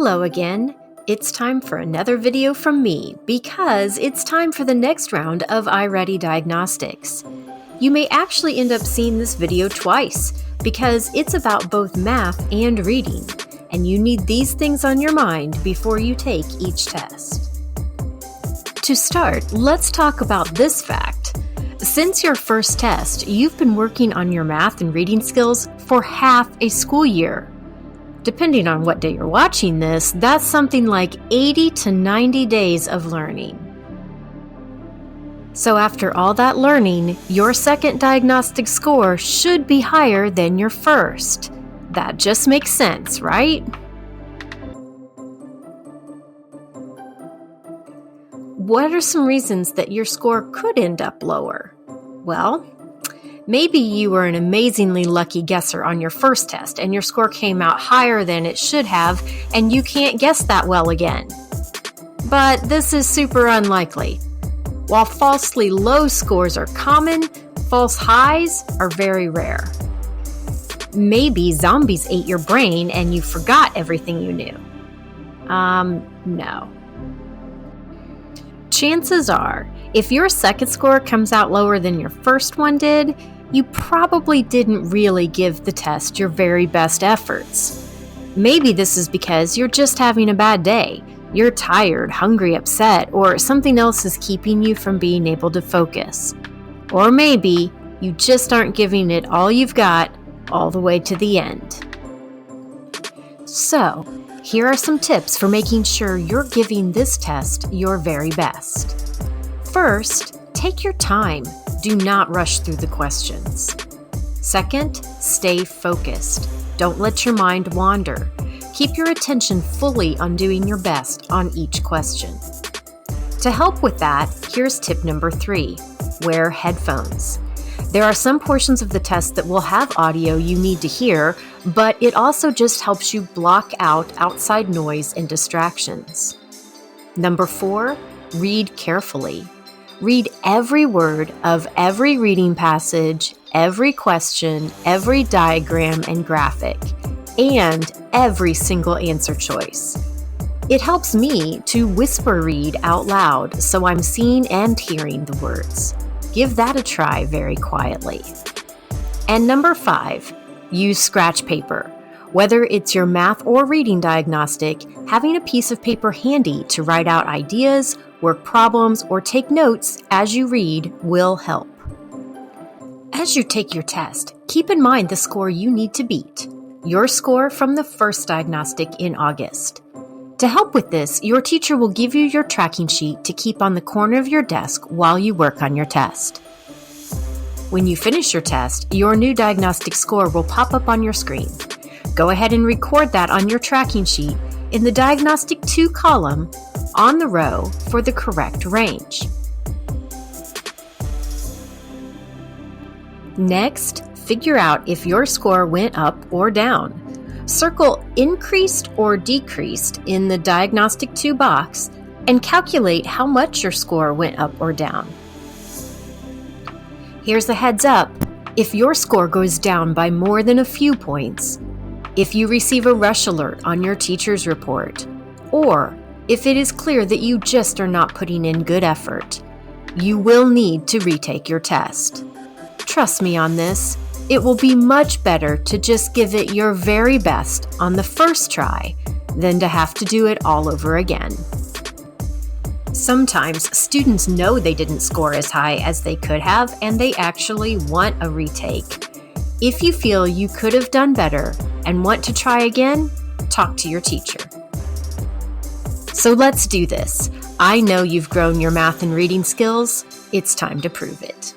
Hello again. It's time for another video from me because it's time for the next round of iReady Diagnostics. You may actually end up seeing this video twice because it's about both math and reading, and you need these things on your mind before you take each test. To start, let's talk about this fact. Since your first test, you've been working on your math and reading skills for half a school year. Depending on what day you're watching this, that's something like 80 to 90 days of learning. So after all that learning, your second diagnostic score should be higher than your first. That just makes sense, right? What are some reasons that your score could end up lower? Well, maybe you were an amazingly lucky guesser on your first test and your score came out higher than it should have, and you can't guess that well again. But this is super unlikely. While falsely low scores are common, false highs are very rare. Maybe zombies ate your brain and you forgot everything you knew. No. Chances are, if your second score comes out lower than your first one did, you probably didn't really give the test your very best efforts. Maybe this is because you're just having a bad day. You're tired, hungry, upset, or something else is keeping you from being able to focus. Or maybe you just aren't giving it all you've got all the way to the end. So, here are some tips for making sure you're giving this test your very best. First, take your time. Do not rush through the questions. Second, stay focused. Don't let your mind wander. Keep your attention fully on doing your best on each question. To help with that, here's tip number 3. Wear headphones. There are some portions of the test that will have audio you need to hear, but it also just helps you block out outside noise and distractions. Number 4, read carefully. Read every word of every reading passage, every question, every diagram and graphic, and every single answer choice. It helps me to whisper read out loud so I'm seeing and hearing the words. Give that a try very quietly. And number 5, use scratch paper. Whether it's your math or reading diagnostic, having a piece of paper handy to write out ideas, work problems, or take notes as you read will help. As you take your test, keep in mind the score you need to beat, your score from the first diagnostic in August. To help with this, your teacher will give you your tracking sheet to keep on the corner of your desk while you work on your test. When you finish your test, your new diagnostic score will pop up on your screen. Go ahead and record that on your tracking sheet in the Diagnostic 2 column on the row for the correct range. Next, figure out if your score went up or down. Circle increased or decreased in the Diagnostic 2 box and calculate how much your score went up or down. Here's a heads up. If your score goes down by more than a few points, if you receive a rush alert on your teacher's report, or if it is clear that you just are not putting in good effort, you will need to retake your test. Trust me on this. It will be much better to just give it your very best on the first try than to have to do it all over again. Sometimes students know they didn't score as high as they could have, and they actually want a retake. If you feel you could have done better and want to try again, talk to your teacher. So let's do this. I know you've grown your math and reading skills. It's time to prove it.